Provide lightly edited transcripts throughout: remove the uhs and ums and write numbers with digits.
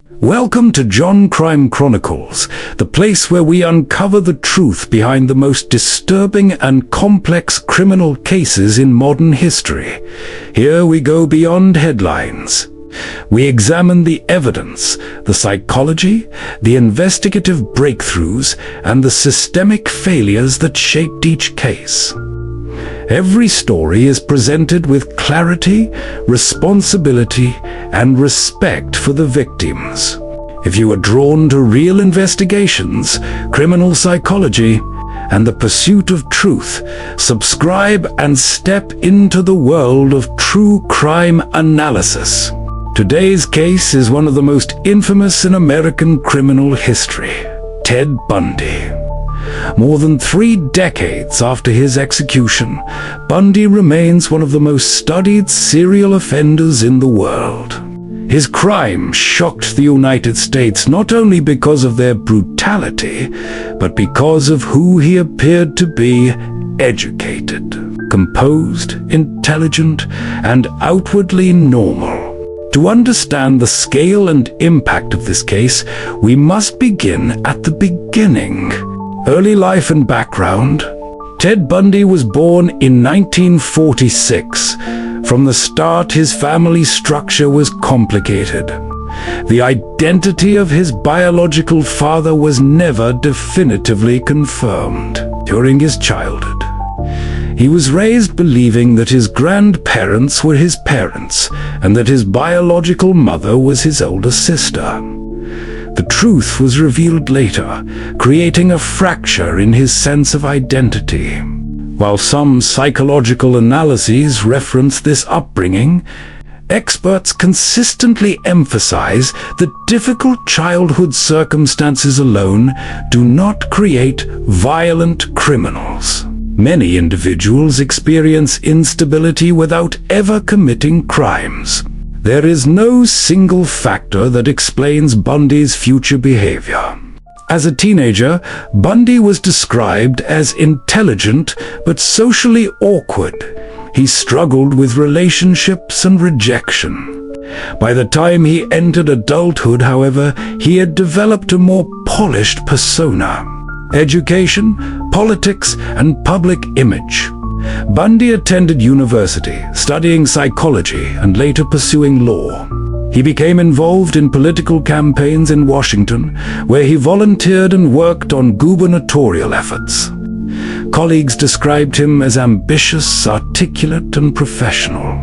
Welcome to Jhon Crime Chronicles, the place where we uncover the truth behind the most disturbing and complex criminal cases in modern history. Here we go beyond headlines. We examine the evidence, the psychology, the investigative breakthroughs, and the systemic failures that shaped each case. Every story is presented with clarity, responsibility, and respect for the victims. If you are drawn to real investigations, criminal psychology, and the pursuit of truth, subscribe and step into the world of true crime analysis. Today's case is one of the most infamous in American criminal history, Ted Bundy. More than 3 decades after his execution, Bundy remains one of the most studied serial offenders in the world. His crimes shocked the United States not only because of their brutality, but because of who he appeared to be: educated, composed, intelligent, and outwardly normal. To understand the scale and impact of this case, we must begin at the beginning. Early life and background. Ted Bundy was born in 1946. From the start, his family structure was complicated. The identity of his biological father was never definitively confirmed. During his childhood, he was raised believing that his grandparents were his parents and that his biological mother was his older sister. The truth was revealed later, creating a fracture in his sense of identity. While some psychological analyses reference this upbringing, experts consistently emphasize that difficult childhood circumstances alone do not create violent criminals. Many individuals experience instability without ever committing crimes. There is no single factor that explains Bundy's future behavior. As a teenager, Bundy was described as intelligent but socially awkward. He struggled with relationships and rejection. By the time he entered adulthood, however, he had developed a more polished persona. Education, politics, and public image. Bundy attended university, studying psychology and later pursuing law. He became involved in political campaigns in Washington, where he volunteered and worked on gubernatorial efforts. Colleagues described him as ambitious, articulate, and professional.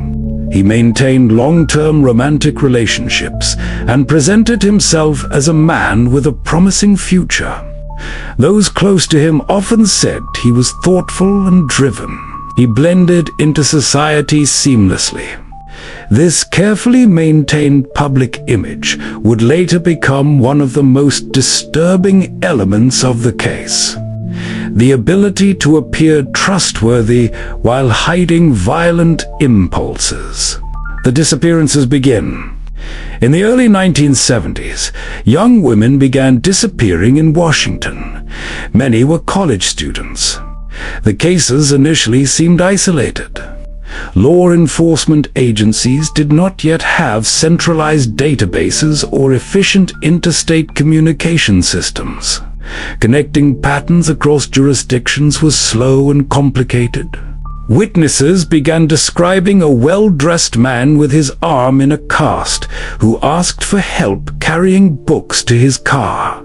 He maintained long-term romantic relationships and presented himself as a man with a promising future. Those close to him often said he was thoughtful and driven. He blended into society seamlessly. This carefully maintained public image would later become one of the most disturbing elements of the case. The ability to appear trustworthy while hiding violent impulses. The disappearances begin. In the early 1970s, young women began disappearing in Washington. Many were college students. The cases initially seemed isolated. Law enforcement agencies did not yet have centralized databases or efficient interstate communication systems. Connecting patterns across jurisdictions was slow and complicated. Witnesses began describing a well-dressed man with his arm in a cast who asked for help carrying books to his car.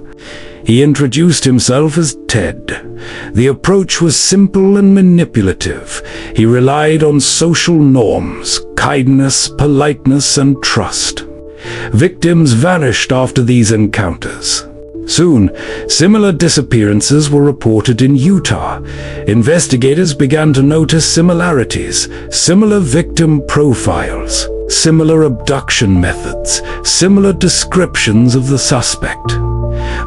He introduced himself as Ted. The approach was simple and manipulative. He relied on social norms, kindness, politeness, and trust. Victims vanished after these encounters. Soon, similar disappearances were reported in Utah. Investigators began to notice similarities, similar victim profiles, similar abduction methods, similar descriptions of the suspect.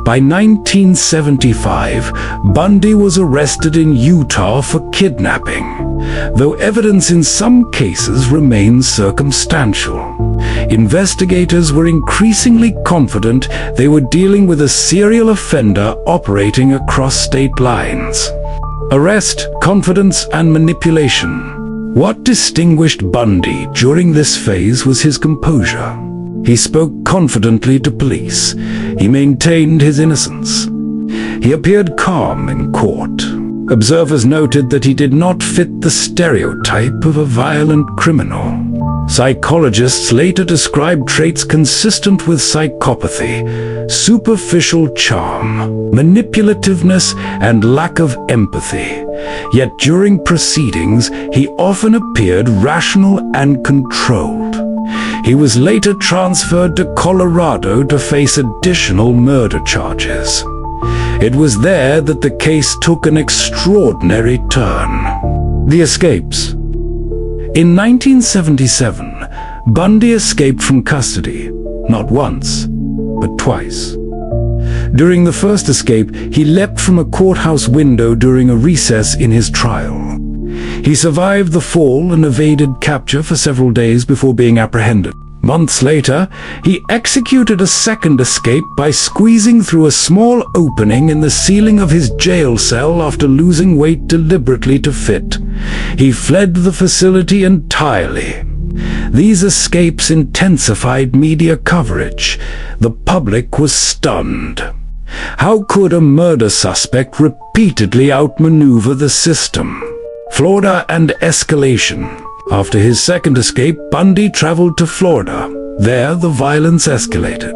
By 1975, Bundy was arrested in Utah for kidnapping, though evidence in some cases remains circumstantial. Investigators were increasingly confident they were dealing with a serial offender operating across state lines. Arrest, confidence, and manipulation. What distinguished Bundy during this phase was his composure. He spoke confidently to police. He maintained his innocence. He appeared calm in court. Observers noted that he did not fit the stereotype of a violent criminal. Psychologists later described traits consistent with psychopathy: superficial charm, manipulativeness, and lack of empathy. Yet during proceedings, he often appeared rational and controlled. He was later transferred to Colorado to face additional murder charges. It was there that the case took an extraordinary turn. The escapes. In 1977, Bundy escaped from custody, not once, but twice. During the first escape, he leapt from a courthouse window during a recess in his trial. He survived the fall and evaded capture for several days before being apprehended. Months later, he executed a second escape by squeezing through a small opening in the ceiling of his jail cell after losing weight deliberately to fit. He fled the facility entirely. These escapes intensified media coverage. The public was stunned. How could a murder suspect repeatedly outmaneuver the system? Florida and escalation. After his second escape, Bundy traveled to Florida. There, the violence escalated.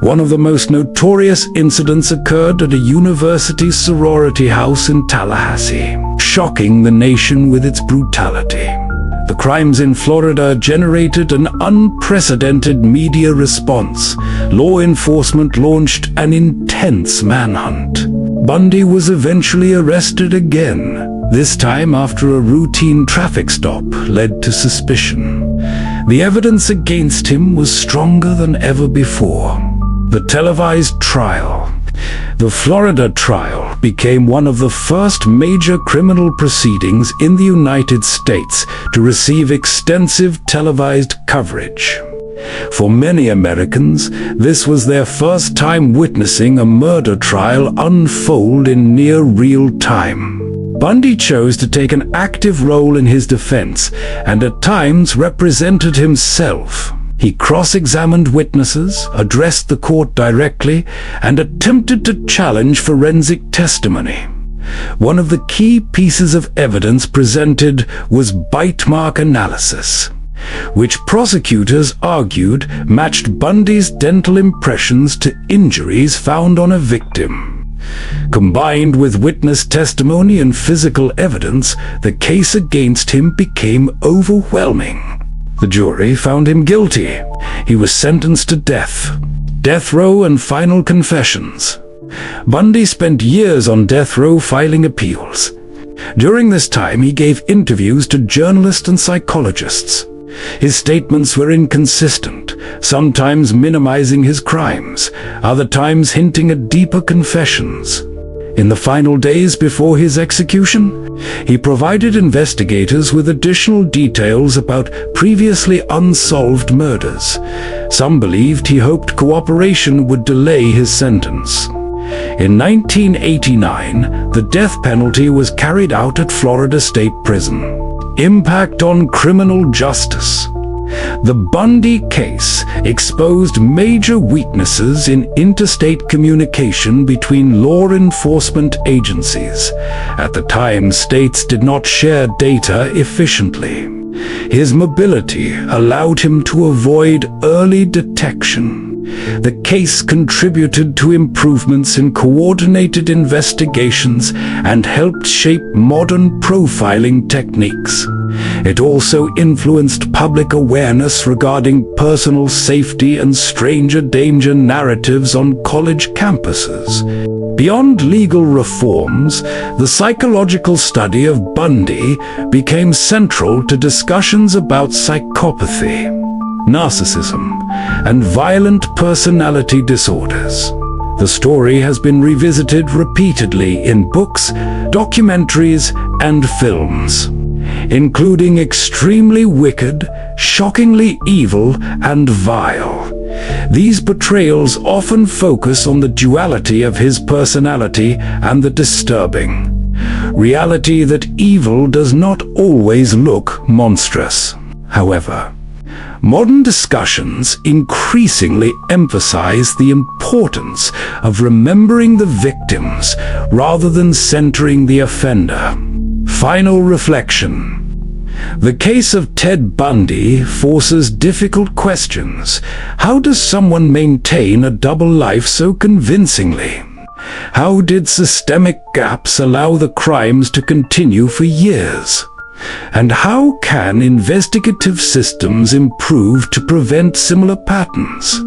One of the most notorious incidents occurred at a university sorority house in Tallahassee, shocking the nation with its brutality. The crimes in Florida generated an unprecedented media response. Law enforcement launched an intense manhunt. Bundy was eventually arrested again, this time after a routine traffic stop led to suspicion. The evidence against him was stronger than ever before. The televised trial. The Florida trial became one of the first major criminal proceedings in the United States to receive extensive televised coverage. For many Americans, this was their first time witnessing a murder trial unfold in near real time. Bundy chose to take an active role in his defense and at times represented himself. He cross-examined witnesses, addressed the court directly, and attempted to challenge forensic testimony. One of the key pieces of evidence presented was bite mark analysis, which prosecutors argued matched Bundy's dental impressions to injuries found on a victim. Combined with witness testimony and physical evidence, the case against him became overwhelming. The jury found him guilty. He was sentenced to death. Death row and final confessions. Bundy spent years on death row filing appeals. During this time, he gave interviews to journalists and psychologists. His statements were inconsistent, sometimes minimizing his crimes, other times hinting at deeper confessions. In the final days before his execution, he provided investigators with additional details about previously unsolved murders. Some believed he hoped cooperation would delay his sentence. In 1989, the death penalty was carried out at Florida State Prison. Impact on criminal justice. The Bundy case exposed major weaknesses in interstate communication between law enforcement agencies. At the time, states did not share data efficiently. His mobility allowed him to avoid early detection. The case contributed to improvements in coordinated investigations and helped shape modern profiling techniques. It also influenced public awareness regarding personal safety and stranger danger narratives on college campuses. Beyond legal reforms, the psychological study of Bundy became central to discussions about psychopathy, narcissism, and violent personality disorders. The story has been revisited repeatedly in books, documentaries, and films, including extremely wicked, shockingly evil, and vile. These portrayals often focus on the duality of his personality and the disturbing reality that evil does not always look monstrous. However, Modern discussions increasingly emphasize the importance of remembering the victims rather than centering the offender. Final reflection. The case of Ted Bundy forces difficult questions. How does someone maintain a double life so convincingly? How did systemic gaps allow the crimes to continue for years? And how can investigative systems improve to prevent similar patterns?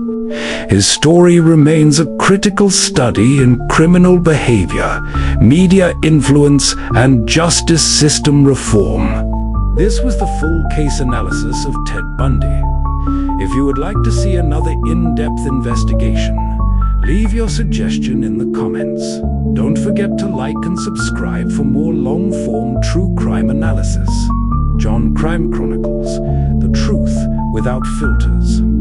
His story remains a critical study in criminal behavior, media influence, and justice system reform. This was the full case analysis of Ted Bundy. If you would like to see another in-depth investigation, leave your suggestion in the comments. Don't forget to like and subscribe for more long-form true crime analysis. Jhon Crime Chronicles, the truth without filters.